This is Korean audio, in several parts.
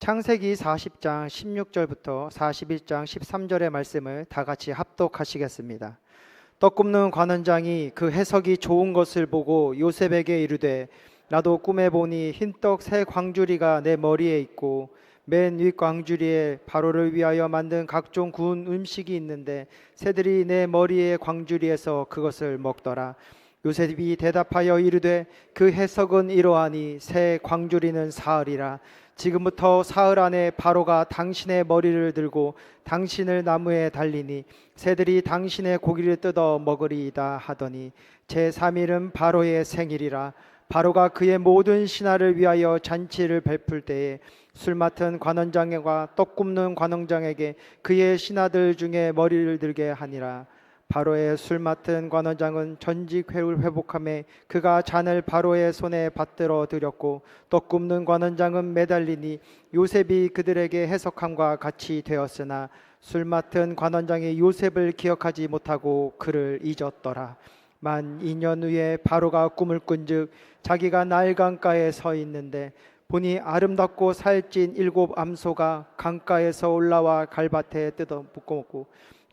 창세기 40장 16절부터 41장 13절의 말씀을 다 같이 합독하시겠습니다. 떡 굽는 관원장이 그 해석이 좋은 것을 보고 요셉에게 이르되 나도 꿈에 보니 흰떡 세 광주리가 내 머리에 있고 맨 윗 광주리에 바로를 위하여 만든 각종 구운 음식이 있는데 새들이 내 머리의 광주리에서 그것을 먹더라. 요셉이 대답하여 이르되 그 해석은 이러하니 새 광주리는 사흘이라. 지금부터 사흘 안에 바로가 당신의 머리를 들고 당신을 나무에 달리니 새들이 당신의 고기를 뜯어 먹으리이다 하더니 제3일은 바로의 생일이라. 바로가 그의 모든 신하를 위하여 잔치를 베풀 때에 술 맡은 관원장과 떡 굽는 관원장에게 그의 신하들 중에 머리를 들게 하니라. 바로의 술 맡은 관원장은 전직 회를 회복하며 그가 잔을 바로의 손에 받들어 드렸고 떡 굽는 관원장은 매달리니 요셉이 그들에게 해석함과 같이 되었으나 술 맡은 관원장이 요셉을 기억하지 못하고 그를 잊었더라. 만 2년 후에 바로가 꿈을 꾼즉 자기가 나일 강가에 서 있는데 보니 아름답고 살찐 7 암소가 강가에서 올라와 갈밭에 뜯어 묶어먹고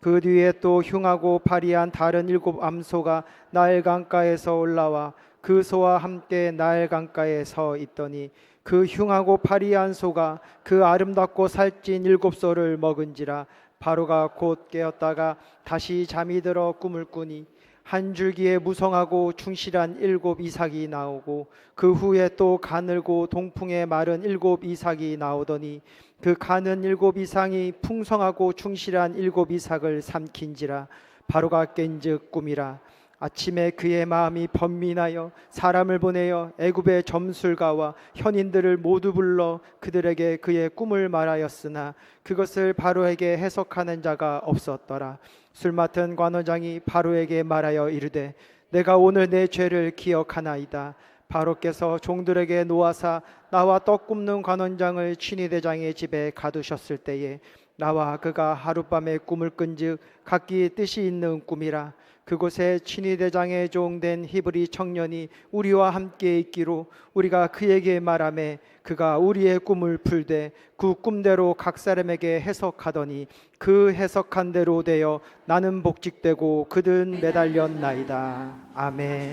그 뒤에 또 흉하고 파리한 다른 7 암소가 나일 강가에서 올라와 그 소와 함께 나일 강가에 서 있더니 그 흉하고 파리한 소가 그 아름답고 살찐 7 소를 먹은지라. 바로가 곧 깨었다가 다시 잠이 들어 꿈을 꾸니 한 줄기에 무성하고 충실한 7 이삭이 나오고 그 후에 또 가늘고 동풍에 마른 7 이삭이 나오더니 그 가는 7 이삭이 풍성하고 충실한 7 이삭을 삼킨지라. 바로가 깬즉 꿈이라. 아침에 그의 마음이 번민하여 사람을 보내어 애굽의 점술가와 현인들을 모두 불러 그들에게 그의 꿈을 말하였으나 그것을 바로에게 해석하는 자가 없었더라. 술 맡은 관원장이 바로에게 말하여 이르되 내가 오늘 내 죄를 기억하나이다. 바로께서 종들에게 놓아사 나와 떡 굽는 관원장을 친위대장의 집에 가두셨을 때에 나와 그가 하룻밤에 꿈을 꾼즉 각기 뜻이 있는 꿈이라. 그곳에 친위대장의 종된 히브리 청년이 우리와 함께 있기로 우리가 그에게 말하매 그가 우리의 꿈을 풀되 그 꿈대로 각 사람에게 해석하더니 그 해석한 대로 되어 나는 복직되고 그들은 매달렸나이다. 아멘.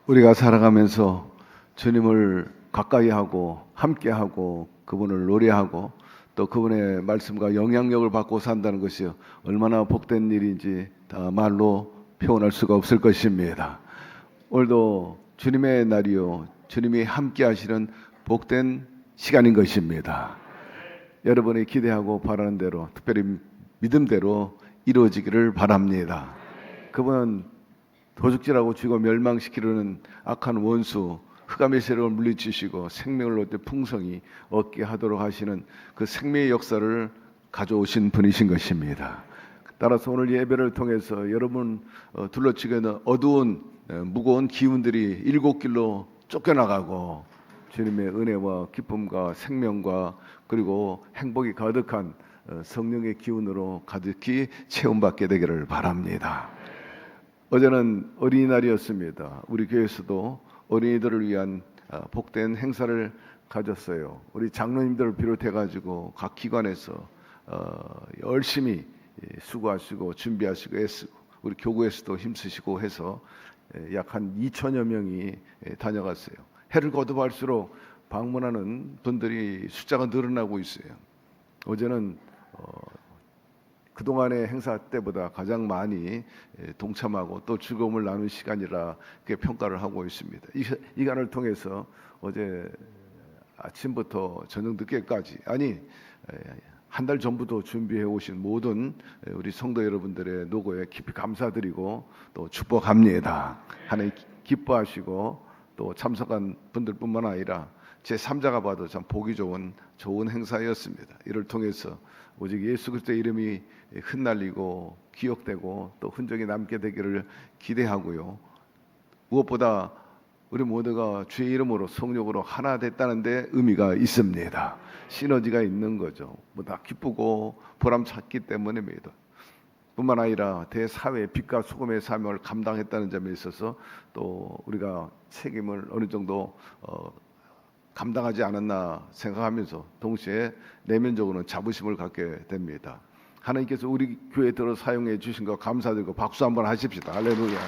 우리가 살아가면서 주님을 가까이 하고 함께 하고 그분을 노래하고 또 그분의 말씀과 영향력을 받고 산다는 것이 얼마나 복된 일인지 다 말로 표현할 수가 없을 것입니다. 오늘도 주님의 날이요 주님이 함께 하시는 복된 시간인 것입니다. 여러분이 기대하고 바라는 대로 특별히 믿음대로 이루어지기를 바랍니다. 그분은 도둑질하고 죽이고 멸망시키려는 악한 원수 흑암의 세력을 물리치시고 생명을 얻되 풍성히 얻게 하도록 하시는 그 생명의 역사를 가져오신 분이신 것입니다. 따라서 오늘 예배를 통해서 여러분 둘러치게 있는 어두운 무거운 기운들이 7길로 쫓겨나가고 주님의 은혜와 기쁨과 생명과 그리고 행복이 가득한 성령의 기운으로 가득히 체험받게 되기를 바랍니다. 어제는 어린이날이었습니다. 우리 교회에서도 어린이들을 위한 복된 행사를 가졌어요. 우리 장로님들을 비롯해가지고 각 기관에서 열심히 수고하시고 준비하시고 애쓰고 우리 교구에서도 힘쓰시고 해서 약 한 2천여 명이 다녀갔어요. 해를 거듭할수록 방문하는 분들이 숫자가 늘어나고 있어요. 어제는 그동안의 행사 때보다 가장 많이 동참하고 또 즐거움을 나눈 시간이라 그렇게 평가를 하고 있습니다. 이 시간을 통해서 어제 아침부터 저녁 늦게까지 한 달 전부터 준비해 오신 모든 우리 성도 여러분들의 노고에 깊이 감사드리고 또 축복합니다. 하나님 기뻐하시고 또 참석한 분들뿐만 아니라 제 3자가 봐도 참 보기 좋은 행사였습니다. 이를 통해서 오직 예수 그리스도의 이름이 흩날리고 기억되고 또 흔적이 남게 되기를 기대하고요. 무엇보다 우리 모두가 주의 이름으로 성령으로 하나 됐다는 데 의미가 있습니다. 시너지가 있는 거죠. 다 기쁘고 보람찼기 때문입니다. 뿐만 아니라 대사회의 빛과 소금의 사명을 감당했다는 점에 있어서 또 우리가 책임을 어느 정도 감당하지 않았나 생각하면서 동시에 내면적으로는 자부심을 갖게 됩니다. 하나님께서 우리 교회 들어 사용해 주신 거 감사드리고 박수 한번 하십시다. 할렐루야.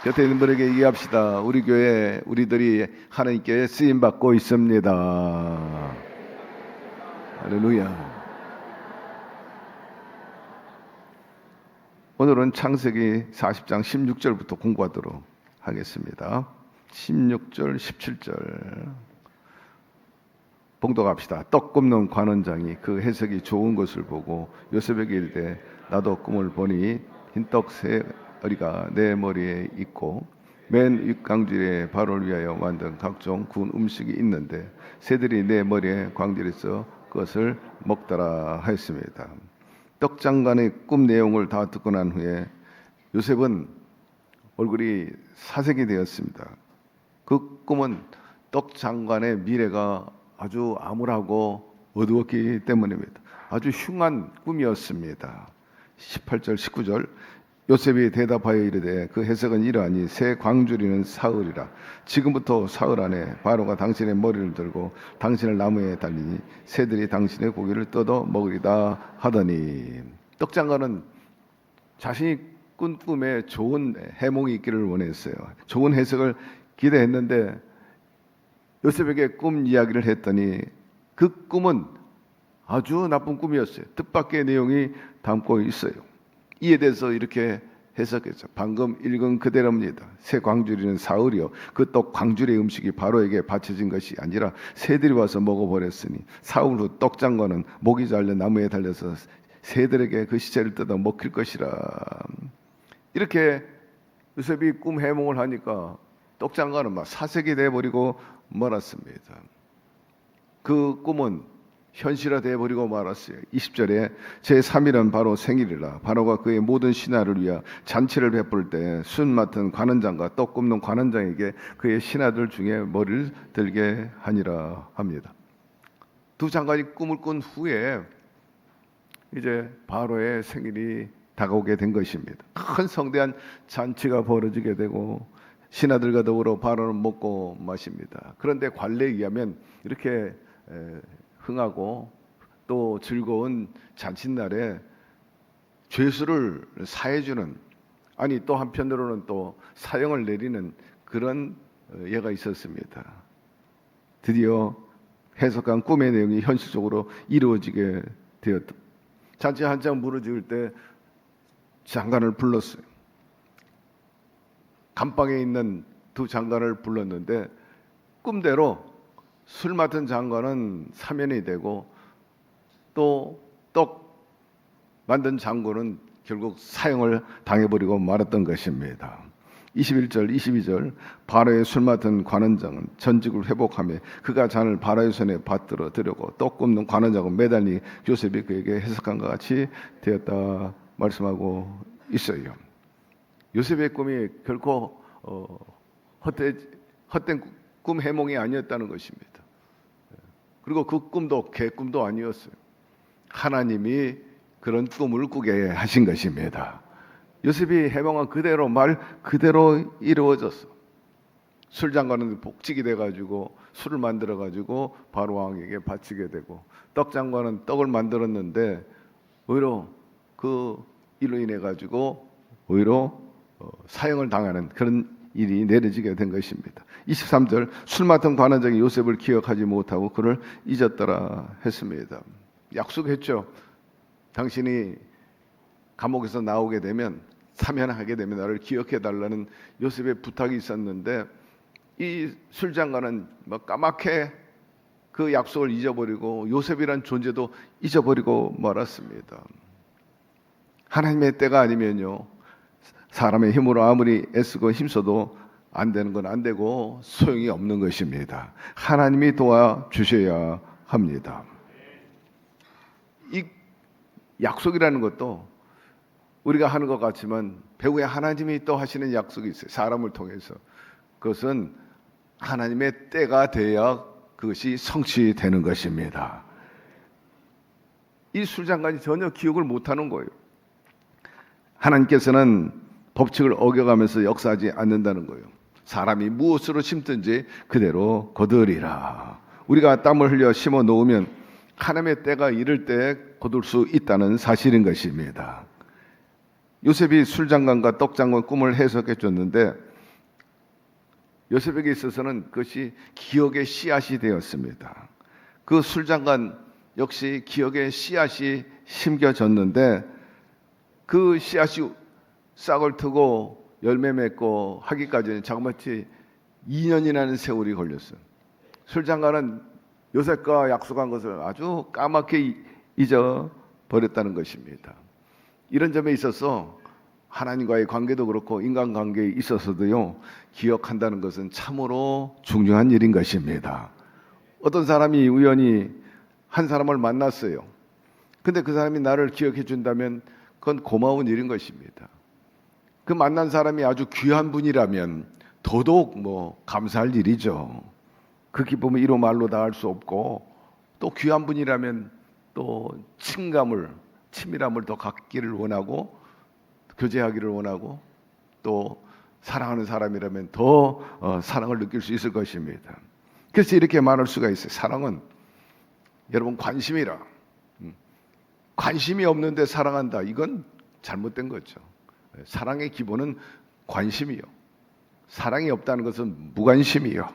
곁에 있는 분에게 얘기합시다. 우리 교회 우리들이 하나님께 쓰임 받고 있습니다. 할렐루야. 오늘은 창세기 40장 16절부터 공부하도록 하겠습니다. 16절, 17절 봉독합시다. 떡 굽는 관원장이 그 해석이 좋은 것을 보고 요셉에게 이르되 나도 꿈을 보니 흰떡 세 어리가 내 머리에 있고 맨 윗광질에 바로를 위하여 만든 각종 구운 음식이 있는데 새들이 내 머리에 광질에서 그것을 먹더라 하였습니다. 떡장관의 꿈 내용을 다 듣고 난 후에 요셉은 얼굴이 사색이 되었습니다. 그 꿈은 떡장관의 미래가 아주 암울하고 어두웠기 때문입니다. 아주 흉한 꿈이었습니다. 18절 19절 요셉이 대답하여 이르되 그 해석은 이러하니 새 광주리는 사흘이라. 지금부터 사흘 안에 바로가 당신의 머리를 들고 당신을 나무에 달리니 새들이 당신의 고기를 뜯어 먹으리다 하더니 떡장관은 자신이 꾼 꿈에 좋은 해몽이 있기를 원했어요. 좋은 해석을 기대했는데 요셉에게 꿈 이야기를 했더니 그 꿈은 아주 나쁜 꿈이었어요. 뜻밖의 내용이 담고 있어요. 이에 대해서 이렇게 해석했죠. 방금 읽은 그대로입니다. 새 광주리는 사흘이요. 그 떡 광주리의 음식이 바로에게 바쳐진 것이 아니라 새들이 와서 먹어버렸으니 사흘 후 떡장관은 목이 잘려 나무에 달려서 새들에게 그 시체를 뜯어 먹힐 것이라. 이렇게 요셉이 꿈 해몽을 하니까 떡장관은 막 사색이 돼버리고 말았습니다. 그 꿈은 현실화되어 버리고 말았어요. 20절에 제3일은 바로 생일이라. 바로가 그의 모든 신하를 위하여 잔치를 베풀 때 순 맡은 관원장과 떡 굽는 관원장에게 그의 신하들 중에 머리를 들게 하니라 합니다. 두 장관이 꿈을 꾼 후에 이제 바로의 생일이 다가오게 된 것입니다. 큰 성대한 잔치가 벌어지게 되고 신하들과 더불어 바로는 먹고 마십니다. 그런데 관례에 의하면 이렇게 흥하고 또 즐거운 잔칫날에 죄수를 사해주는, 아니 또 한편으로는 또 사형을 내리는 그런 예가 있었습니다. 드디어 해석한 꿈의 내용이 현실적으로 이루어지게 되었다. 잔치 한창 무르지을 때 장관을 불렀어요. 감방에 있는 두 장관을 불렀는데 꿈대로 술 맡은 장관은 사면이 되고 또 떡 만든 장군은 결국 사형을 당해버리고 말았던 것입니다. 21절 22절 바로의 술 맡은 관원장은 전직을 회복하며 그가 잔을 바로의 손에 받들어 드려고 떡 굽는 관원장은 매달리 요셉이 그에게 해석한 것 같이 되었다 말씀하고 있어요. 요셉의 꿈이 결코 헛된 꿈 해몽이 아니었다는 것입니다. 그리고 그 꿈도 개꿈도 아니었어요. 하나님이 그런 꿈을 꾸게 하신 것입니다. 요셉이 해몽한 그대로 말 그대로 이루어졌어. 술장관은 복직이 돼가지고 술을 만들어가지고 바로 왕에게 바치게 되고 떡장관은 떡을 만들었는데 오히려 그 일로 인해 가지고 오히려 사형을 당하는 그런 일이 내려지게 된 것입니다. 23절 술 맡은 관원장이 요셉을 기억하지 못하고 그를 잊었더라 했습니다. 약속했죠. 당신이 감옥에서 나오게 되면 사면하게 되면 나를 기억해 달라는 요셉의 부탁이 있었는데 이 술장관은 까맣게 그 약속을 잊어버리고 요셉이란 존재도 잊어버리고 말았습니다. 하나님의 때가 아니면요 사람의 힘으로 아무리 애쓰고 힘써도 안 되는 건 안 되고 소용이 없는 것입니다. 하나님이 도와주셔야 합니다. 이 약속이라는 것도 우리가 하는 것 같지만 배후에 하나님이 또 하시는 약속이 있어요. 사람을 통해서. 그것은 하나님의 때가 돼야 그것이 성취되는 것입니다. 이 술장관이 전혀 기억을 못하는 거예요. 하나님께서는 법칙을 어겨가면서 역사하지 않는다는 거예요. 사람이 무엇으로 심든지 그대로 거두리라. 우리가 땀을 흘려 심어 놓으면 하나님의 때가 이를 때 거둘 수 있다는 사실인 것입니다. 요셉이 술장관과 떡장관 꿈을 해석해 줬는데 요셉에게 있어서는 그것이 기억의 씨앗이 되었습니다. 그 술장관 역시 기억의 씨앗이 심겨졌는데 그 씨앗이 싹을 트고 열매 맺고 하기까지는 자그마치 2년이라는 세월이 걸렸어요. 술장관은 요셉과 약속한 것을 아주 까맣게 잊어버렸다는 것입니다. 이런 점에 있어서 하나님과의 관계도 그렇고 인간관계에 있어서도요, 기억한다는 것은 참으로 중요한 일인 것입니다. 어떤 사람이 우연히 한 사람을 만났어요. 근데 그 사람이 나를 기억해 준다면 그건 고마운 일인 것입니다. 그 만난 사람이 아주 귀한 분이라면 더더욱 감사할 일이죠. 그 기쁨을 이로 말로 다 할 수 없고, 또 귀한 분이라면 또 친밀함을 더 갖기를 원하고 교제하기를 원하고, 또 사랑하는 사람이라면 더 사랑을 느낄 수 있을 것입니다. 그래서 이렇게 말할 수가 있어요. 사랑은 여러분 관심이라. 관심이 없는데 사랑한다. 이건 잘못된 거죠. 사랑의 기본은 관심이요. 사랑이 없다는 것은 무관심이요.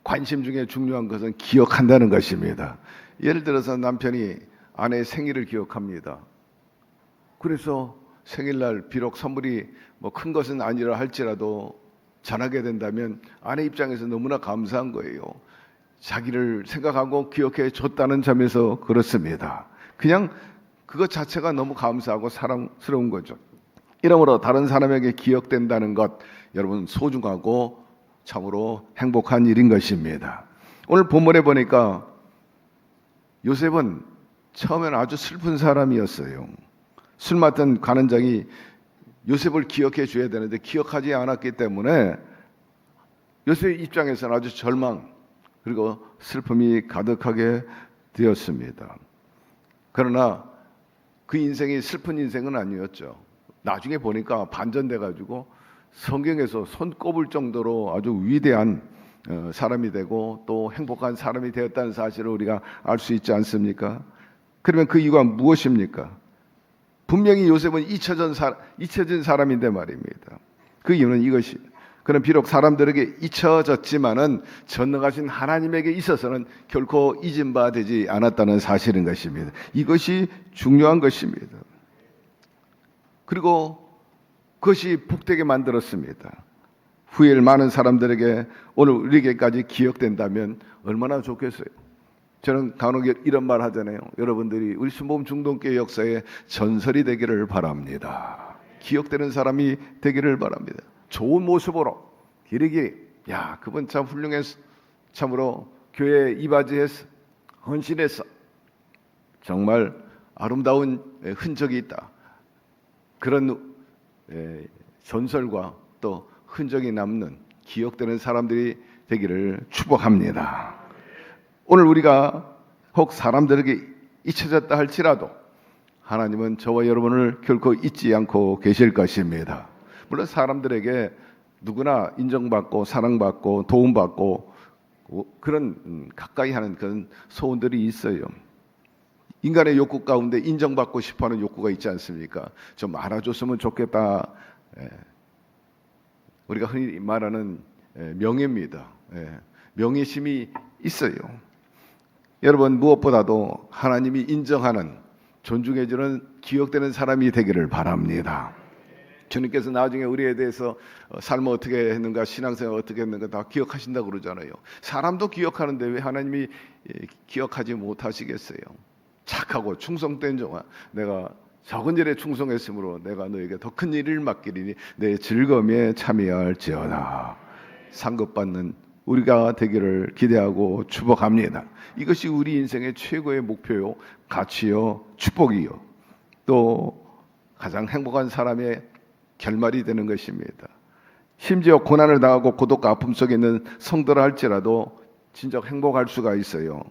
관심 중에 중요한 것은 기억한다는 것입니다. 예를 들어서 남편이 아내의 생일을 기억합니다. 그래서 생일날 비록 선물이 큰 것은 아니라 할지라도 전하게 된다면 아내 입장에서 너무나 감사한 거예요. 자기를 생각하고 기억해 줬다는 점에서 그렇습니다. 그냥 그것 자체가 너무 감사하고 사랑스러운 거죠. 이러므로 다른 사람에게 기억된다는 것, 여러분 소중하고 참으로 행복한 일인 것입니다. 오늘 본문에 보니까 요셉은 처음에는 아주 슬픈 사람이었어요. 술 맡은 관원장이 요셉을 기억해 줘야 되는데 기억하지 않았기 때문에 요셉의 입장에서는 아주 절망 그리고 슬픔이 가득하게 되었습니다. 그러나 그 인생이 슬픈 인생은 아니었죠. 나중에 보니까 반전돼 가지고 성경에서 손꼽을 정도로 아주 위대한 사람이 되고 또 행복한 사람이 되었다는 사실을 우리가 알 수 있지 않습니까? 그러면 그 이유가 무엇입니까? 분명히 요셉은 잊혀진 사람인데 말입니다. 그 이유는 이것이, 그는 비록 사람들에게 잊혀졌지만은 전능하신 하나님에게 있어서는 결코 잊은 바 되지 않았다는 사실인 것입니다. 이것이 중요한 것입니다. 그리고 그것이 복되게 만들었습니다. 후일 많은 사람들에게 오늘 우리에게까지 기억된다면 얼마나 좋겠어요. 저는 간혹 이런 말 하잖아요. 여러분들이 우리 순복음 중동교회 역사에 전설이 되기를 바랍니다. 기억되는 사람이 되기를 바랍니다. 좋은 모습으로 길이길이, 야, 그분 참 훌륭했어, 참으로 교회에 이바지했어, 헌신했어, 정말 아름다운 흔적이 있다. 그런 전설과 또 흔적이 남는 기억되는 사람들이 되기를 축복합니다. 오늘 우리가 혹 사람들에게 잊혀졌다 할지라도 하나님은 저와 여러분을 결코 잊지 않고 계실 것입니다. 물론 사람들에게 누구나 인정받고 사랑받고 도움받고 그런 가까이 하는 그런 소원들이 있어요. 인간의 욕구 가운데 인정받고 싶어하는 욕구가 있지 않습니까? 좀 알아줬으면 좋겠다. 우리가 흔히 말하는 명예입니다. 명예심이 있어요. 여러분, 무엇보다도 하나님이 인정하는, 존중해주는, 기억되는 사람이 되기를 바랍니다. 주님께서 나중에 우리에 대해서 삶을 어떻게 했는가, 신앙생활 어떻게 했는가 다 기억하신다고 그러잖아요. 사람도 기억하는데 왜 하나님이 기억하지 못하시겠어요? 착하고 충성된 종아, 내가 적은 일에 충성했으므로 내가 너에게 더 큰 일을 맡기리니 내 즐거움에 참여할지어다. 상급받는 우리가 되기를 기대하고 축복합니다. 이것이 우리 인생의 최고의 목표요, 가치요, 축복이요, 또 가장 행복한 사람의 결말이 되는 것입니다. 심지어 고난을 당하고 고독과 아픔 속에 있는 성도라 할지라도 진짜 행복할 수가 있어요.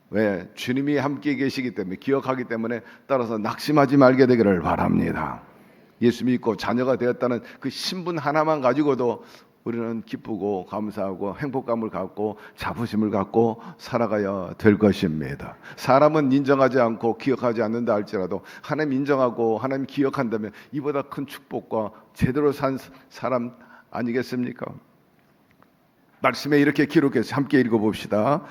왜? 주님이 함께 계시기 때문에, 기억하기 때문에, 따라서 낙심하지 말게 되기를 바랍니다. 예수 믿고 자녀가 되었다는 그 신분 하나만 가지고도 우리는 기쁘고 감사하고 행복감을 갖고 자부심을 갖고 살아가야 될 것입니다. 사람은 인정하지 않고 기억하지 않는다 할지라도 하나님 인정하고 하나님 기억한다면 이보다 큰 축복과 제대로 산 사람 아니겠습니까? 말씀에 이렇게 기록해서 함께 읽어봅시다.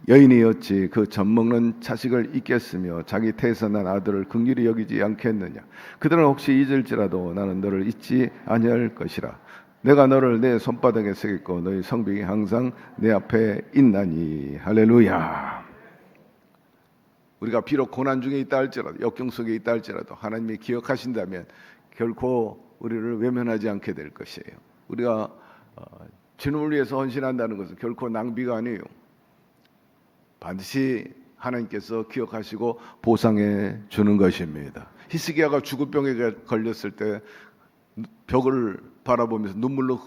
여인이었지 그 젖먹는 자식을 잊겠으며 자기 태에서 난 아들을 긍휼히 여기지 않겠느냐. 그들은 혹시 잊을지라도 나는 너를 잊지 아니할 것이라. 내가 너를 내 손바닥에 새겼고 너희 성벽이 항상 내 앞에 있나니. 할렐루야. 우리가 비록 고난 중에 있다 할지라도 역경 속에 있다 할지라도 하나님이 기억하신다면 결코 우리를 외면하지 않게 될 것이에요. 우리가 주님을 위해서 헌신한다는 것은 결코 낭비가 아니에요. 반드시 하나님께서 기억하시고 보상해 주는 것입니다. 히스기야가 죽을 병에 걸렸을 때 벽을 바라보면서 눈물로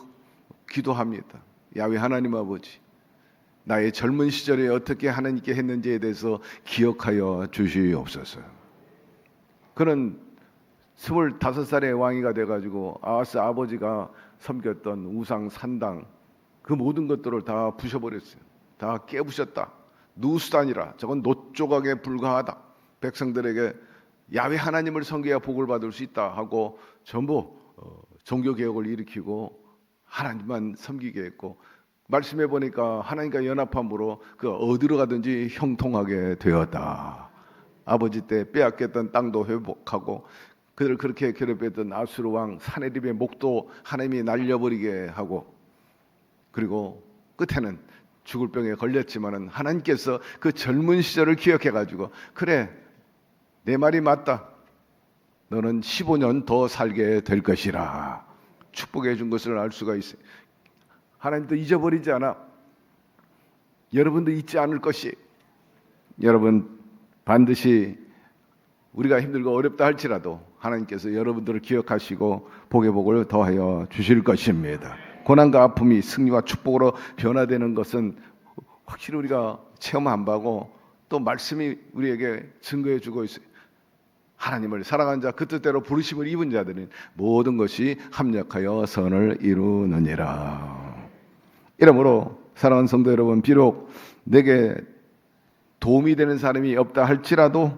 기도합니다. 야훼 하나님 아버지, 나의 젊은 시절에 어떻게 하나님께 했는지에 대해서 기억하여 주시옵소서. 그는 25살의 왕이가 돼가지고 아하스 아버지가 섬겼던 우상 산당 그 모든 것들을 다 부셔버렸어요. 다 깨부셨다. 누수단이라 저건 노조각에 불과하다. 백성들에게 야훼 하나님을 섬겨야 복을 받을 수 있다 하고 전부 종교개혁을 일으키고 하나님만 섬기게 했고, 말씀해 보니까 하나님과 연합함으로 그 어디로 가든지 형통하게 되었다. 아버지 때 빼앗겼던 땅도 회복하고 그들을 그렇게 괴롭혔던 아수르 왕 사네립의 목도 하나님이 날려버리게 하고, 그리고 끝에는 죽을 병에 걸렸지만은 하나님께서 그 젊은 시절을 기억해가지고 그래 내 말이 맞다. 너는 15년 더 살게 될 것이라 축복해 준 것을 알 수가 있어요. 하나님도 잊어버리지 않아. 여러분도 잊지 않을 것이. 여러분 반드시 우리가 힘들고 어렵다 할지라도 하나님께서 여러분들을 기억하시고 복의 복을 더하여 주실 것입니다. 고난과 아픔이 승리와 축복으로 변화되는 것은 확실히 우리가 체험 안 하고 또 말씀이 우리에게 증거해 주고 있어요. 하나님을 사랑한 자 그 뜻대로 부르심을 입은 자들은 모든 것이 합력하여 선을 이루느니라. 이러므로 사랑하는 성도 여러분, 비록 내게 도움이 되는 사람이 없다 할지라도,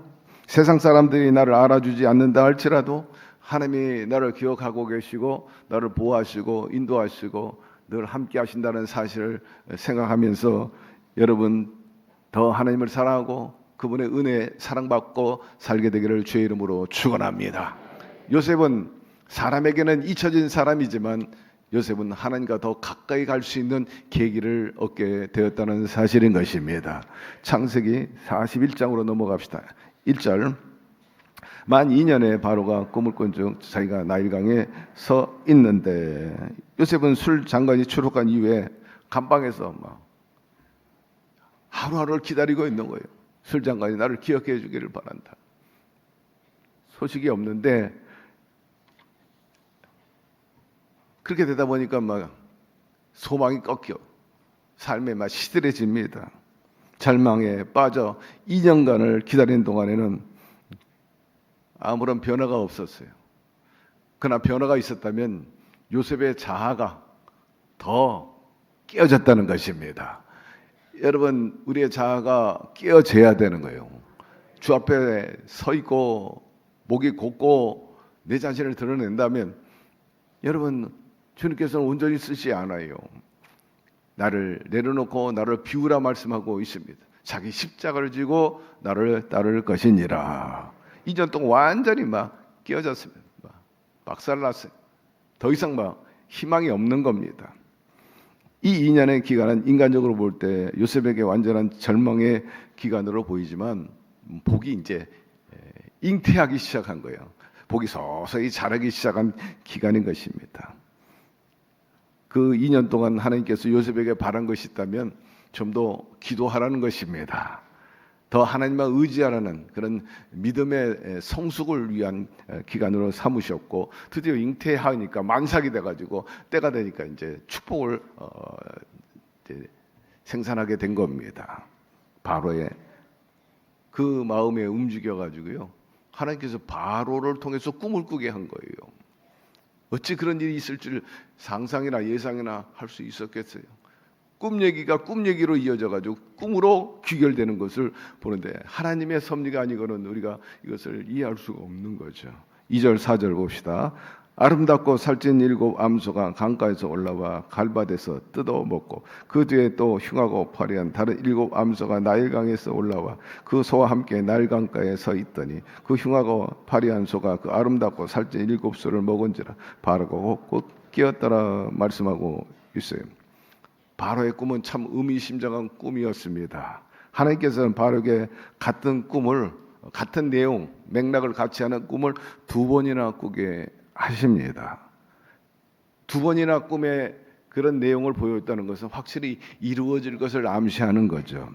세상 사람들이 나를 알아주지 않는다 할지라도 하나님이 나를 기억하고 계시고 나를 보호하시고 인도하시고 늘 함께 하신다는 사실을 생각하면서 여러분 더 하나님을 사랑하고 그분의 은혜에 사랑받고 살게 되기를 주의 이름으로 축원합니다. 요셉은 사람에게는 잊혀진 사람이지만 요셉은 하나님과 더 가까이 갈 수 있는 계기를 얻게 되었다는 사실인 것입니다. 창세기 41장으로 넘어갑시다. 1절. 만 2년에 바로가 꿈을 꾼 중 자기가 나일강에 서 있는데, 요셉은 술 장관이 출국한 이후에 감방에서 막 하루하루를 기다리고 있는 거예요. 술 장관이 나를 기억해 주기를 바란다. 소식이 없는데 그렇게 되다 보니까 막 소망이 꺾여 삶에 막 시들해집니다. 절망에 빠져 2년간을 기다리는 동안에는 아무런 변화가 없었어요. 그러나 변화가 있었다면 요셉의 자아가 더 깨어졌다는 것입니다. 여러분, 우리의 자아가 깨어져야 되는 거예요. 주 앞에 서 있고 목이 곧고 내 자신을 드러낸다면 여러분, 주님께서는 온전히 쓰지 않아요. 나를 내려놓고 나를 비우라 말씀하고 있습니다. 자기 십자가를 지고 나를 따를 것이니라. 2년 동안 완전히 막 깨어졌습니다. 막 박살났어요. 더 이상 막 희망이 없는 겁니다. 이 2년의 기간은 인간적으로 볼 때 요셉에게 완전한 절망의 기간으로 보이지만 복이 이제 잉태하기 시작한 거예요. 복이 서서히 자라기 시작한 기간인 것입니다. 그 2년 동안 하나님께서 요셉에게 바란 것이 있다면 좀 더 기도하라는 것입니다. 더 하나님만 의지하라는 그런 믿음의 성숙을 위한 기간으로 삼으셨고, 드디어 잉태하니까 만삭이 돼가지고 때가 되니까 이제 축복을 이제 생산하게 된 겁니다. 바로의 그 마음에 움직여가지고요, 하나님께서 바로를 통해서 꿈을 꾸게 한 거예요. 어찌 그런 일이 있을 줄 상상이나 예상이나 할 수 있었겠어요. 꿈 얘기가 꿈 얘기로 이어져 가지고 꿈으로 귀결되는 것을 보는데 하나님의 섭리가 아니고는 우리가 이것을 이해할 수가 없는 거죠. 2절 4절 봅시다. 아름답고 살찐 7 암소가 강가에서 올라와 갈밭에서 뜯어 먹고 그 뒤에 또 흉하고 파리한 다른 7 암소가 나일강에서 올라와 그 소와 함께 나일강가에 서 있더니 그 흉하고 파리한 소가 그 아름답고 살찐 7 소를 먹은지라 바로가 곧 깨었더라 말씀하고 있어요. 바로의 꿈은 참 의미심장한 꿈이었습니다. 하나님께서는 바로에게 같은 꿈을, 같은 내용, 맥락을 같이 하는 꿈을 2번이나 꾸게 하십니다. 2번이나 꿈에 그런 내용을 보였다는 것은 확실히 이루어질 것을 암시하는 거죠.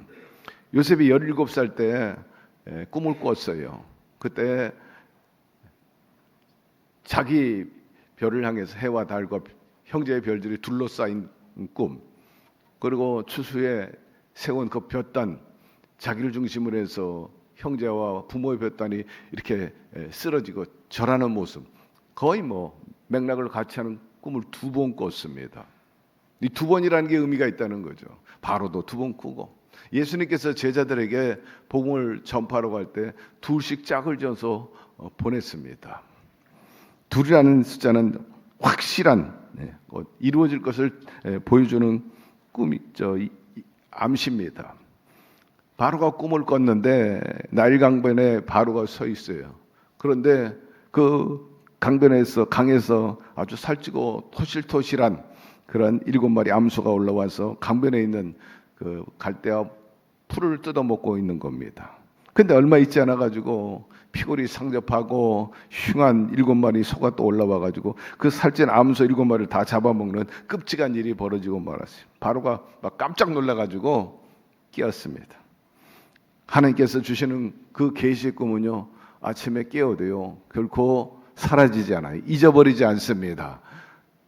요셉이 17살 때 꿈을 꿨어요. 그때 자기 별을 향해서 해와 달과 형제의 별들이 둘러싸인 꿈, 그리고 추수에 세운 그 볕단, 자기를 중심으로 해서 형제와 부모의 볕단이 이렇게 쓰러지고 절하는 모습, 거의 맥락을 같이 하는 꿈을 2번 꿨습니다. 이 2번이라는 게 의미가 있다는 거죠. 바로도 2번 꾸고 예수님께서 제자들에게 복음을 전파하러 갈 때 2씩 짝을 져서 보냈습니다. 2이라는 숫자는 확실한 이루어질 것을 보여주는 꿈이죠. 암시입니다. 바로가 꿈을 꿨는데 나일 강변에 바로가 서 있어요. 그런데 그 강에서 아주 살찌고 토실토실한 그런 7마리 암소가 올라와서 강변에 있는 그 갈대와 풀을 뜯어먹고 있는 겁니다. 근데 얼마 있지 않아 가지고 피골이 상접하고 흉한 7마리 소가 또 올라와 가지고 그 살찐 암소 7마리를 다 잡아먹는 끔찍한 일이 벌어지고 말았어요. 바로가 막 깜짝 놀라 가지고 깨었습니다. 하나님께서 주시는 그 계시의 꿈은요, 아침에 깨어도요 결코 사라지지 않아요. 잊어버리지 않습니다.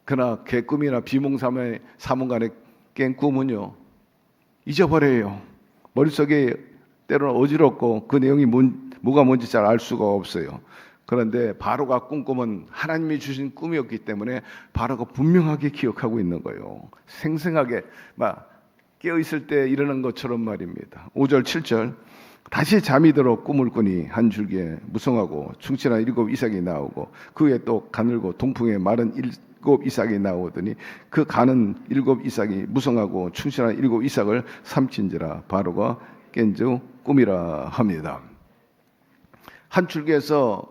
그러나 개꿈이나 비몽사몽 간에 깬 꿈은요 잊어버려요. 머릿속에 때로는 어지럽고 그 내용이 뭐가 뭔지 잘 알 수가 없어요. 그런데 바로가 꾼 꿈은 하나님이 주신 꿈이었기 때문에 바로가 분명하게 기억하고 있는 거예요. 생생하게 막 깨어있을 때 일어난 것처럼 말입니다. 5절 7절 다시 잠이 들어 꿈을 꾸니 한 줄기에 무성하고 충실한 7 이삭이 나오고 그 위에 또 가늘고 동풍에 마른 7 이삭이 나오더니 그 가는 7 이삭이 무성하고 충실한 7 이삭을 삼킨지라 바로가 깬 주 꿈이라 합니다. 한 줄기에서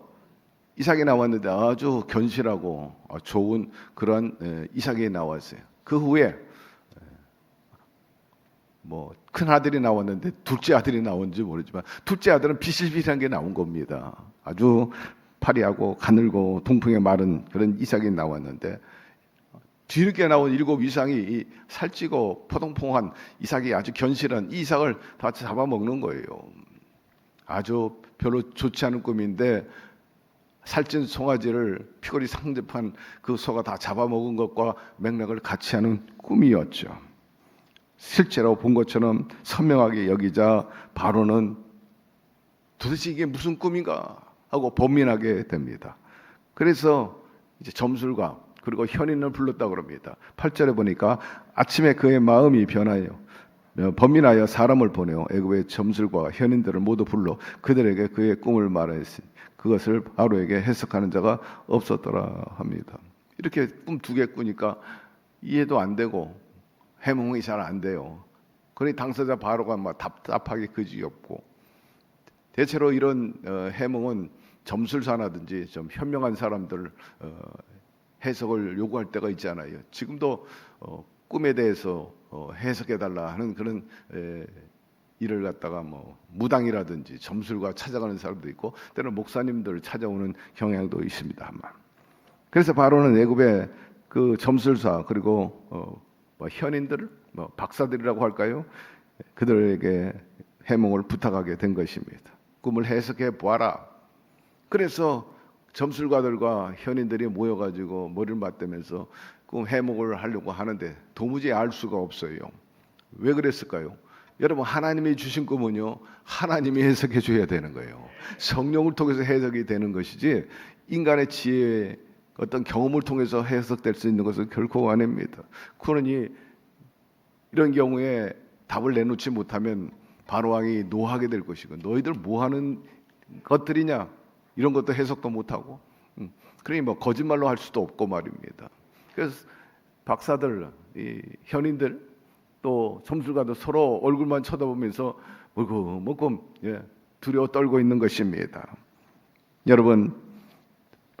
이삭이 나왔는데 아주 견실하고 좋은 그런 이삭이 나왔어요. 그 후에 큰 아들이 나왔는데 둘째 아들이 나온지 모르지만 둘째 아들은 비실비실한 게 나온 겁니다. 아주 파리하고 가늘고 동풍에 마른 그런 이삭이 나왔는데 뒤늦게 나온 7 이삭이 살찌고 포동포동한 이삭이 아주 견실한 이 이삭을 다 잡아먹는 거예요. 아주 별로 좋지 않은 꿈인데 살찐 송아지를 피골이 상접한 그 소가 다 잡아먹은 것과 맥락을 같이 하는 꿈이었죠. 실제로 본 것처럼 선명하게 여기자 바로는 도대체 이게 무슨 꿈인가 하고 번민하게 됩니다. 그래서 이제 점술가 그리고 현인을 불렀다고 그럽니다. 8절에 보니까 아침에 그의 마음이 변하여 번민하여 사람을 보내어 애굽의 점술과 현인들을 모두 불러 그들에게 그의 꿈을 말하였으니 그것을 바로에게 해석하는 자가 없었더라 합니다. 이렇게 꿈 2개 꾸니까 이해도 안 되고 해몽이 잘 안 돼요. 그러니 당사자 바로가 막 답답하게 그지없고 대체로 이런 해몽은 점술사라든지 좀 현명한 사람들 해석을 요구할 때가 있잖아요. 지금도 꿈에 대해서 해석해달라 하는 그런 일을 갖다가 무당이라든지 점술가 찾아가는 사람도 있고 때로는 목사님들 찾아오는 경향도 있습니다만. 그래서 바로는 애굽의 그 점술사 그리고 현인들, 박사들이라고 할까요? 그들에게 해몽을 부탁하게 된 것입니다. 꿈을 해석해 보아라. 그래서 점술가들과 현인들이 모여가지고 머리를 맞대면서 꿈 해몽을 하려고 하는데 도무지 알 수가 없어요. 왜 그랬을까요? 여러분 하나님이 주신 꿈은요 하나님이 해석해 줘야 되는 거예요. 성령을 통해서 해석이 되는 것이지 인간의 지혜에 어떤 경험을 통해서 해석될 수 있는 것은 결코 아닙니다. 그러니 이런 경우에 답을 내놓지 못하면 바로 왕이 노하게 될 것이고, 너희들 뭐 하는 것들이냐, 이런 것도 해석도 못하고, 그러니 뭐 거짓말로 할 수도 없고 말입니다. 그래서 박사들, 이 현인들, 또 점술가도 서로 얼굴만 쳐다보면서 먹고 두려워 떨고 있는 것입니다. 여러분,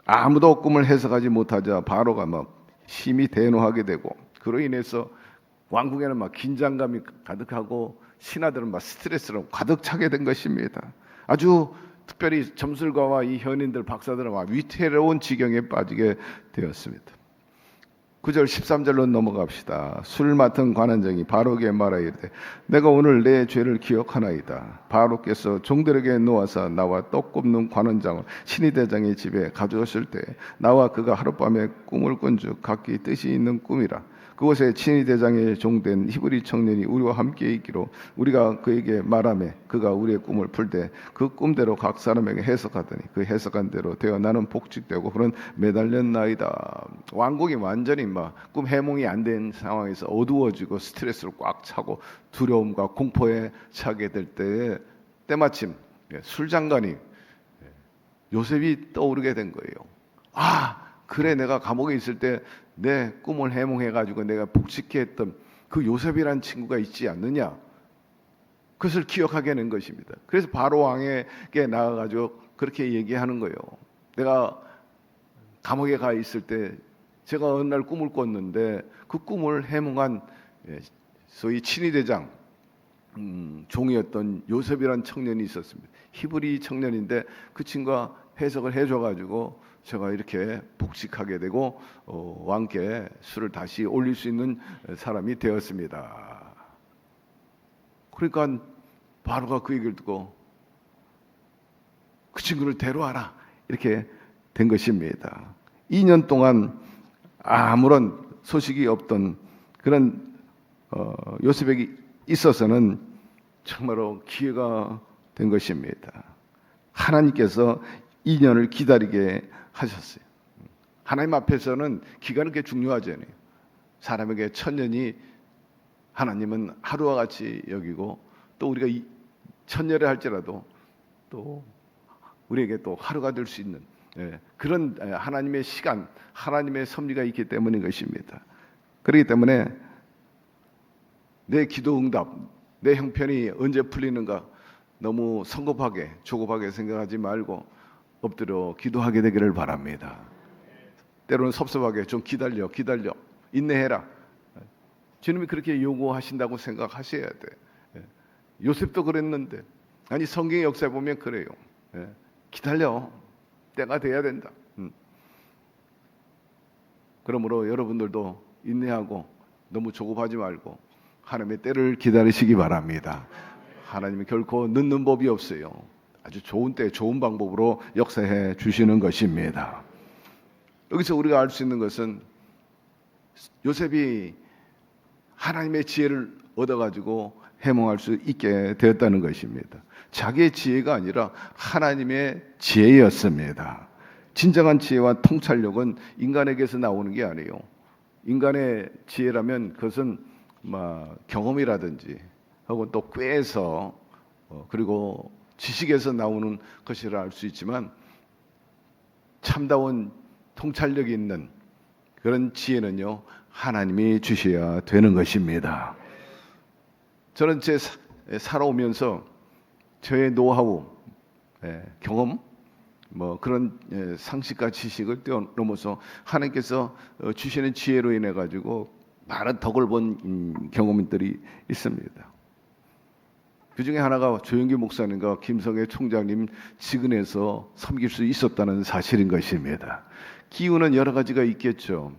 아무도 꿈을 해석하지 못하자 바로가 막 심히 대노하게 되고, 그로 인해서 왕궁에는 막 긴장감이 가득하고 신하들은 막 스트레스로 가득 차게 된 것입니다. 아주 특별히 점술가와 이 현인들, 박사들은 막 위태로운 지경에 빠지게 되었습니다. 9절 13절로 넘어갑시다. 술 맡은 관원장이 바로에게 말하이르되 내가 오늘 내 죄를 기억하나이다. 바로께서 종들에게 놓아서 나와 떡 굽는 관원장을 신이 대장의 집에 가두었을 때 나와 그가 하룻밤에 꿈을 꾼즉 각기 뜻이 있는 꿈이라. 그곳에 친위 대장의 종된 히브리 청년이 우리와 함께 있기로 우리가 그에게 말하매 그가 우리의 꿈을 풀 때 그 꿈대로 각 사람에게 해석하더니 그 해석한 대로 되어 나는 복직되고 그런 매달렸나이다. 왕국이 완전히 막 꿈 해몽이 안 된 상황에서 어두워지고 스트레스로 꽉 차고 두려움과 공포에 차게 될 때에 때마침 술장관이 요셉이 떠오르게 된 거예요. 아, 그래, 내가 감옥에 있을 때 내 꿈을 해몽해가지고 내가 복직해 했던 그 요셉이란 친구가 있지 않느냐, 그것을 기억하게 된 것입니다. 그래서 바로 왕에게 나가가지고 그렇게 얘기하는 거예요. 내가 감옥에 가 있을 때 제가 어느 날 꿈을 꿨는데 그 꿈을 해몽한 소위 친위대장 종이었던 요셉이란 청년이 있었습니다. 히브리 청년인데 그 친구가 해석을 해줘가지고 제가 이렇게 복직하게 되고 왕께 술을 다시 올릴 수 있는 사람이 되었습니다. 그러니까 바로가 그 얘기를 듣고 그 친구를 데려와라, 이렇게 된 것입니다. 2년 동안 아무런 소식이 없던 그런 요셉에게 있어서는 정말로 기회가 된 것입니다. 하나님께서 2년을 기다리게 하셨어요. 하나님 앞에서는 기간은 그렇게 중요하지 않아요. 사람에게 1000년이 하나님은 하루와 같이 여기고, 또 우리가 1000년을 할지라도 또 우리에게 또 하루가 될 수 있는 그런 하나님의 시간, 하나님의 섭리가 있기 때문인 것입니다. 그렇기 때문에 내 기도 응답, 내 형편이 언제 풀리는가 너무 성급하게 조급하게 생각하지 말고 엎드려 기도하게 되기를 바랍니다. 때로는 섭섭하게 좀 기다려 인내해라, 주님이 그렇게 요구하신다고 생각하셔야 돼. 요셉도 그랬는데, 아니 성경의 역사에 보면 그래요. 기다려, 때가 돼야 된다. 그러므로 여러분들도 인내하고 너무 조급하지 말고 하나님의 때를 기다리시기 바랍니다. 하나님이 결코 늦는 법이 없어요. 아주 좋은 때 좋은 방법으로 역사해 주시는 것입니다. 여기서 우리가 알 수 있는 것은 요셉이 하나님의 지혜를 얻어가지고 해몽할 수 있게 되었다는 것입니다. 자기의 지혜가 아니라 하나님의 지혜였습니다. 진정한 지혜와 통찰력은 인간에게서 나오는 게 아니에요. 인간의 지혜라면 그것은 경험이라든지 혹은 또 꾀에서 그리고 지식에서 나오는 것이라 알 수 있지만, 참다운 통찰력이 있는 그런 지혜는요 하나님이 주셔야 되는 것입니다. 저는 제 살아오면서 저의 노하우, 경험, 그런 상식과 지식을 뛰어넘어서 하나님께서 주시는 지혜로 인해 가지고 많은 덕을 본 경험들이 있습니다. 그 중에 하나가 조영기 목사님과 김성애 총장님 직은에서 섬길 수 있었다는 사실인 것입니다. 기운은 여러 가지가 있겠죠.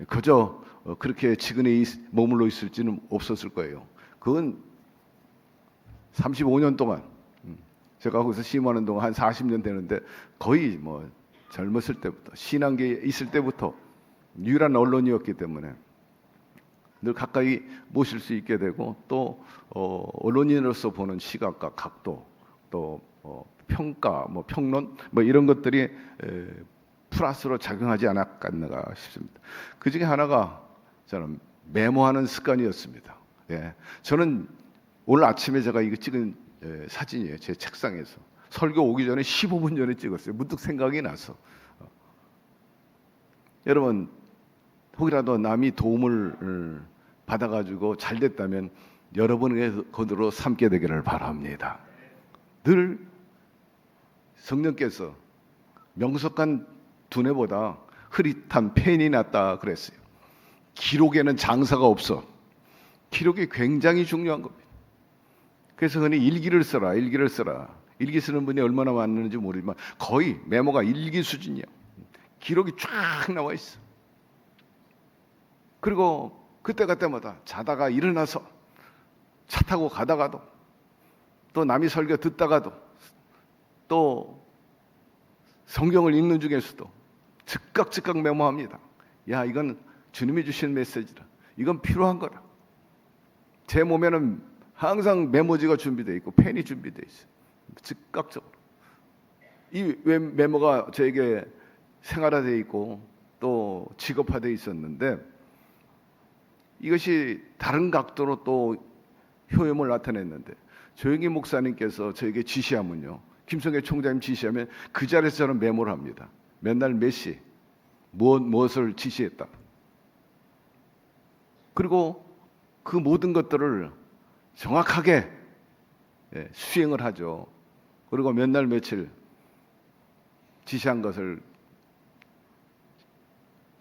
그저 그렇게 직은에 머물러 있을지는 없었을 거예요. 그건 35년 동안, 제가 거기서 심하는 동안 한 40년 되는데 거의 젊었을 때부터, 신앙계에 있을 때부터 유일한 언론이었기 때문에 늘 가까이 모실 수 있게 되고, 또 언론인으로서 보는 시각과 각도, 또 평가, 평론 이런 것들이 플러스로 작용하지 않았겠는가 싶습니다. 그 중에 하나가 저는 메모하는 습관이었습니다. 예, 저는 오늘 아침에 제가 이거 찍은 사진이에요. 제 책상에서 설교 오기 전에 15분 전에 찍었어요. 문득 생각이 나서. 여러분 혹이라도 남이 도움을 받아가지고 잘 됐다면 여러분의 것으로 삼게 되기를 바랍니다. 늘 성령께서 명석한 두뇌보다 흐릿한 펜이 낫다 그랬어요. 기록에는 장사가 없어. 기록이 굉장히 중요한 겁니다. 그래서 흔히 일기를 써라, 일기를 써라. 일기 쓰는 분이 얼마나 많은지 모르지만 거의 메모가 일기 수준이야. 기록이 쫙 나와 있어. 그리고 그때마다 자다가 일어나서 차 타고 가다가도 또 남이 설교 듣다가도 또 성경을 읽는 중에서도 즉각 메모합니다. 야, 이건 주님이 주신 메시지다. 이건 필요한 거다. 제 몸에는 항상 메모지가 준비되어 있고 펜이 준비되어 있어요. 즉각적으로. 이 메모가 저에게 생활화되어 있고 또 직업화되어 있었는데 이것이 다른 각도로 또 효용을 나타냈는데 조영기 목사님께서 저에게 지시하면요. 김성애 총장님 지시하면 그 자리에서 저는 메모를 합니다. 맨날 몇 시, 무엇을 지시했다. 그리고 그 모든 것들을 정확하게 수행을 하죠. 그리고 몇 날 며칠 지시한 것을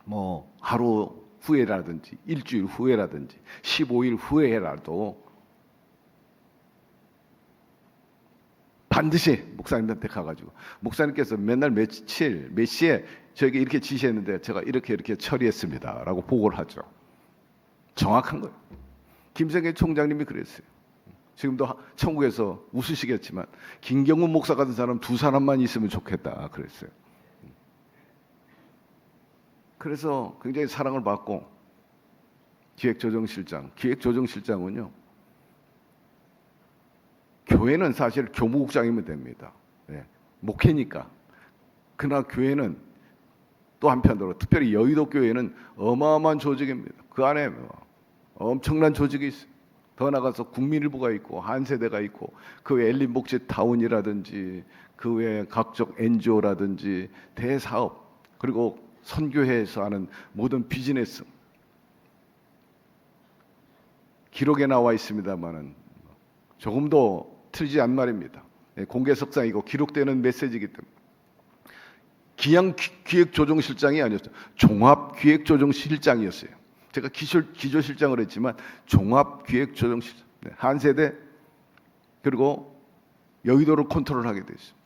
뭐 하루 후에라든지 일주일 후에라든지 15일 후에라도 반드시 목사님한테 가가지고 목사님께서 맨날 며칠 몇 시에 저에게 이렇게 지시했는데 제가 이렇게 처리했습니다 라고 보고를 하죠. 정확한 거예요. 김성애 총장님이 그랬어요. 지금도 천국에서 웃으시겠지만 김경문 목사 같은 사람 두 사람만 있으면 좋겠다 그랬어요. 그래서 굉장히 사랑을 받고 기획조정실장은요. 교회는 사실 교무국장이면 됩니다. 네. 목회니까. 그러나 교회는 또 한편으로 특별히 여의도 교회는 어마어마한 조직입니다. 그 안에 엄청난 조직이 있어요. 더 나가서 국민일보가 있고 한세대가 있고 그 외 엘린복지타운이라든지 그 외 각종 NGO라든지 대사업 그리고 선교회에서 하는 모든 비즈니스 기록에 나와 있습니다만은 조금도 틀리지 않은 말입니다. 공개석상이고 기록되는 메시지이기 때문에 기양 기획조정실장이 아니었어요. 종합기획조정실장이었어요. 제가 기조실장을 했지만 종합기획조정실장 한세대 그리고 여의도를 컨트롤하게 됐어요.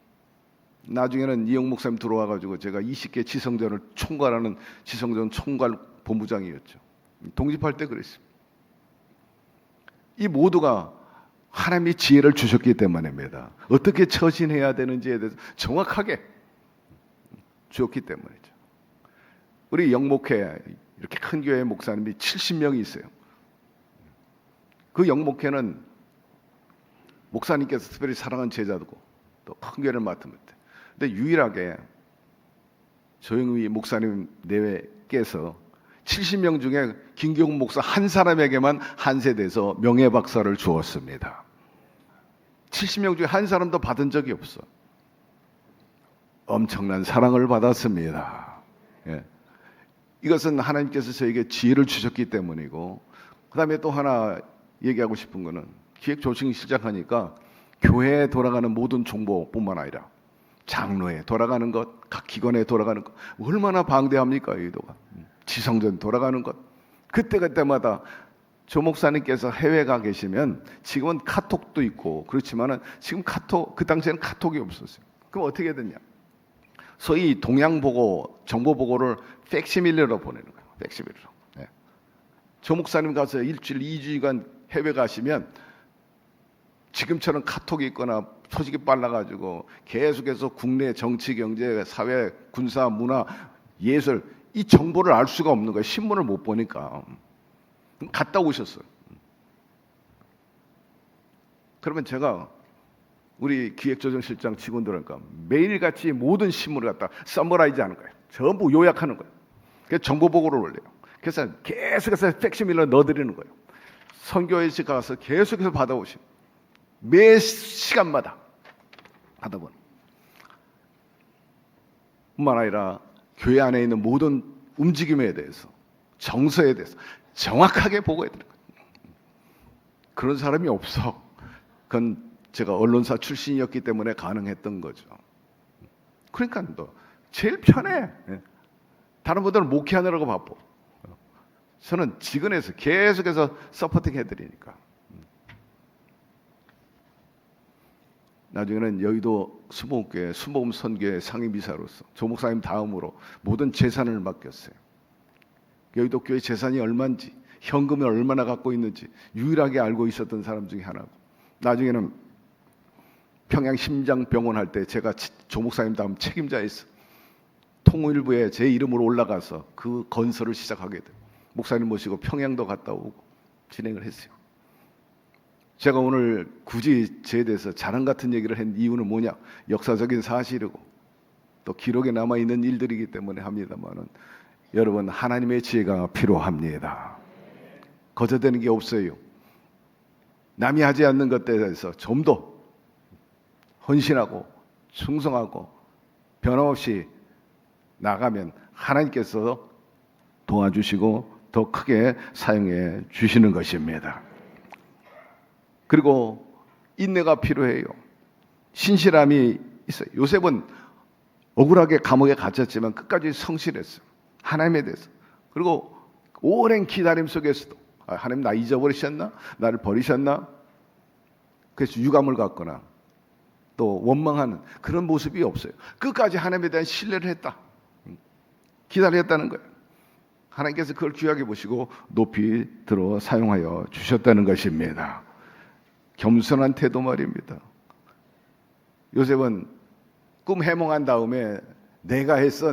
나중에는 이영 목사님 들어와가지고 제가 20개 지성전을 총괄하는 지성전 총괄 본부장이었죠. 독립할 때 그랬어요. 이 모두가 하나님이 지혜를 주셨기 때문입니다. 어떻게 처신해야 되는지에 대해서 정확하게 주었기 때문이죠. 우리 영목회 이렇게 큰 교회 목사님이 70명이 있어요. 그 영목회는 목사님께서 특별히 사랑하는 제자들고 또 큰 교회를 맡으면 돼. 근데 유일하게 조영위 목사님 내외께서 70명 중에 김경훈 목사 한 사람에게만 한 세대에서 명예박사를 주었습니다. 70명 중에 한 사람도 받은 적이 없어. 엄청난 사랑을 받았습니다. 예. 이것은 하나님께서 저에게 지혜를 주셨기 때문이고 그 다음에 또 하나 얘기하고 싶은 거는 기획조정실장 하니까 교회에 돌아가는 모든 정보뿐만 아니라 장로에 돌아가는 것, 각 기관에 돌아가는 것 얼마나 방대합니까? 의도가 지성전 돌아가는 것 그때마다 조 목사님께서 해외 가 계시면 지금은 카톡도 있고 그렇지만은 지금 그 당시에는 카톡이 없었어요. 그럼 어떻게 됐냐? 소위 동향 보고 정보 보고를 팩시밀리로 보내는 거예요. 팩시밀리로. 네. 조 목사님 가서 일주일, 2주간 해외 가시면 지금처럼 카톡이 있거나 소식이 빨라가지고 계속해서 국내 정치, 경제, 사회, 군사, 문화, 예술 이 정보를 알 수가 없는 거예요. 신문을 못 보니까. 갔다 오셨어요. 그러면 제가 우리 기획조정실장 직원들과 매일같이 모든 신문을 갖다 서머라이즈 하는 거예요. 전부 요약하는 거예요. 그래서 정보보고를 올려요. 그래서 계속해서 팩시밀러 넣어드리는 거예요. 선교회식 가서 계속해서 받아오시고 매 시간마다 받아보는 뿐만 아니라 교회 안에 있는 모든 움직임에 대해서, 정서에 대해서 정확하게 보고해드려요. 그런 사람이 없어. 그건 제가 언론사 출신이었기 때문에 가능했던 거죠. 그러니까 너 제일 편해. 다른 분들은 목회하느라고 바빠. 저는 직원에서 계속해서 서포팅 해드리니까. 나중에는 여의도 수목교회 수목음 선교회 상임이사로서 조 목사님 다음으로 모든 재산을 맡겼어요. 여의도 교회 재산이 얼마인지, 현금을 얼마나 갖고 있는지 유일하게 알고 있었던 사람 중에 하나고, 나중에는 평양 심장병원 할 때 제가 조 목사님 다음 책임자였어요. 통일부에 제 이름으로 올라가서 그 건설을 시작하게 돼요. 목사님 모시고 평양도 갔다 오고 진행을 했어요. 제가 오늘 굳이 제 대해서 자랑 같은 얘기를 한 이유는 뭐냐? 역사적인 사실이고 또 기록에 남아있는 일들이기 때문에 합니다만은, 여러분, 하나님의 지혜가 필요합니다. 거저되는 게 없어요. 남이 하지 않는 것에 대해서 좀 더 헌신하고 충성하고 변함없이 나가면 하나님께서 도와주시고 더 크게 사용해 주시는 것입니다. 그리고 인내가 필요해요. 신실함이 있어요. 요셉은 억울하게 감옥에 갇혔지만 끝까지 성실했어요. 하나님에 대해서. 그리고 오랜 기다림 속에서도 하나님 나 잊어버리셨나? 나를 버리셨나? 그래서 유감을 갖거나 또 원망하는 그런 모습이 없어요. 끝까지 하나님에 대한 신뢰를 했다. 기다렸다는 거예요. 하나님께서 그걸 귀하게 보시고 높이 들어 사용하여 주셨다는 것입니다. 겸손한 태도 말입니다. 요셉은 꿈 해몽한 다음에 내가 했어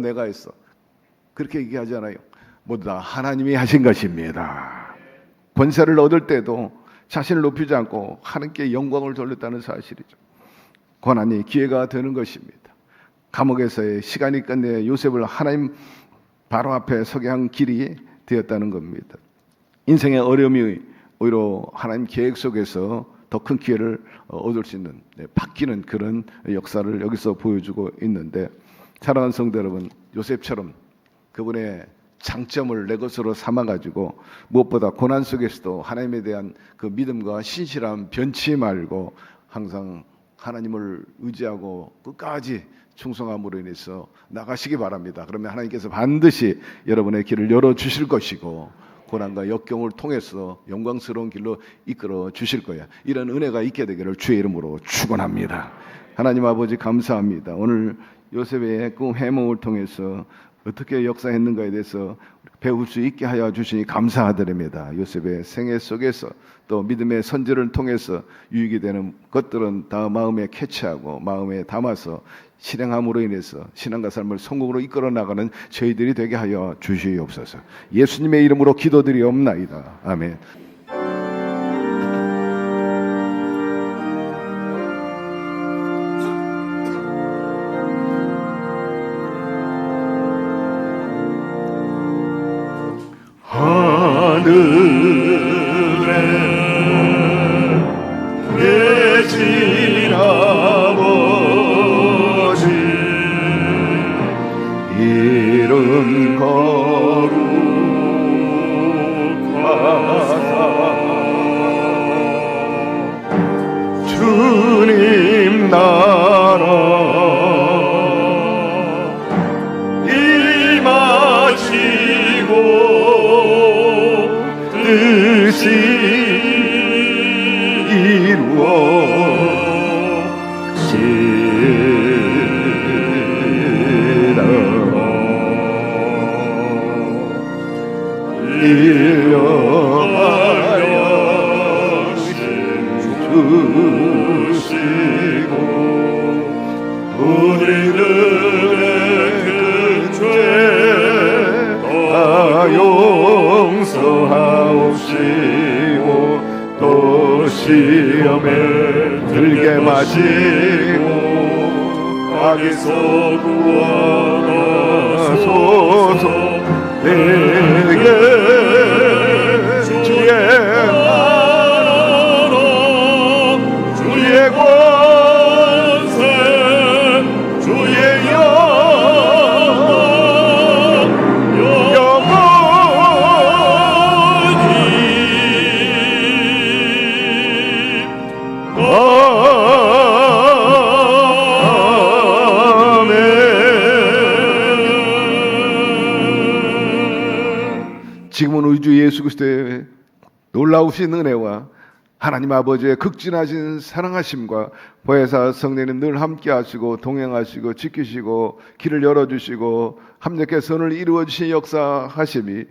그렇게 얘기하잖아요. 모두 다 하나님이 하신 것입니다. 권세를 얻을 때도 자신을 높이지 않고 하나님께 영광을 돌렸다는 사실이죠. 고난이 기회가 되는 것입니다. 감옥에서의 시간이 끝내 요셉을 하나님 바로 앞에 서게 한 길이 되었다는 겁니다. 인생의 어려움이 오히려 하나님 계획 속에서 더 큰 기회를 얻을 수 있는, 바뀌는 그런 역사를 여기서 보여주고 있는데, 사랑하는 성도 여러분, 요셉처럼 그분의 장점을 내 것으로 삼아가지고 무엇보다 고난 속에서도 하나님에 대한 그 믿음과 신실함 변치 말고 항상 하나님을 의지하고 끝까지 충성함으로 인해서 나가시기 바랍니다. 그러면 하나님께서 반드시 여러분의 길을 열어주실 것이고 고난과 역경을 통해서 영광스러운 길로 이끌어 주실 거야. 이런 은혜가 있게 되기를 주의 이름으로 축원합니다. 하나님 아버지 감사합니다. 오늘 요셉의 꿈 해몽을 통해서 어떻게 역사했는가에 대해서 배울 수 있게 하여 주시니 감사드립니다. 요셉의 생애 속에서 또 믿음의 선지를 통해서 유익이 되는 것들은 다 마음에 캐치하고 마음에 담아서 실행함으로 인해서 신앙과 삶을 성공으로 이끌어 나가는 저희들이 되게 하여 주시옵소서. 예수님의 이름으로 기도드리옵나이다. 아멘. 계신 아버지 이름 거룩하사 주님 나라 임하시고 뜻이 이루어지라 주시고 우리들의 그 죄 다 용서하옵시고 또 시험에 들게 마시고 악에서 구원하소서. 주옵소서. 내게 주의 주의 권세 주의 지금은 우리 주 예수 그리스도의 놀라우신 은혜와 하나님 아버지의 극진하신 사랑하심과 보혜사 성령님 늘 함께 하시고 동행하시고 지키시고 길을 열어주시고 합력의 선을 이루어주신 역사하심이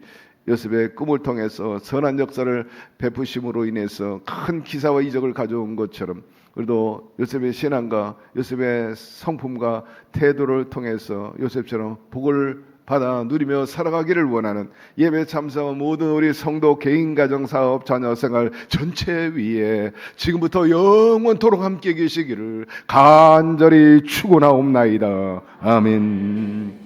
요셉의 꿈을 통해서 선한 역사를 베푸심으로 인해서 큰 기사와 이적을 가져온 것처럼 그래도 요셉의 신앙과 요셉의 성품과 태도를 통해서 요셉처럼 복을 받아 누리며 살아가기를 원하는 예배 참석한 모든 우리 성도 개인 가정 사업 자녀 생활 전체 위에 지금부터 영원토록 함께 계시기를 간절히 축원하옵나이다. 아멘.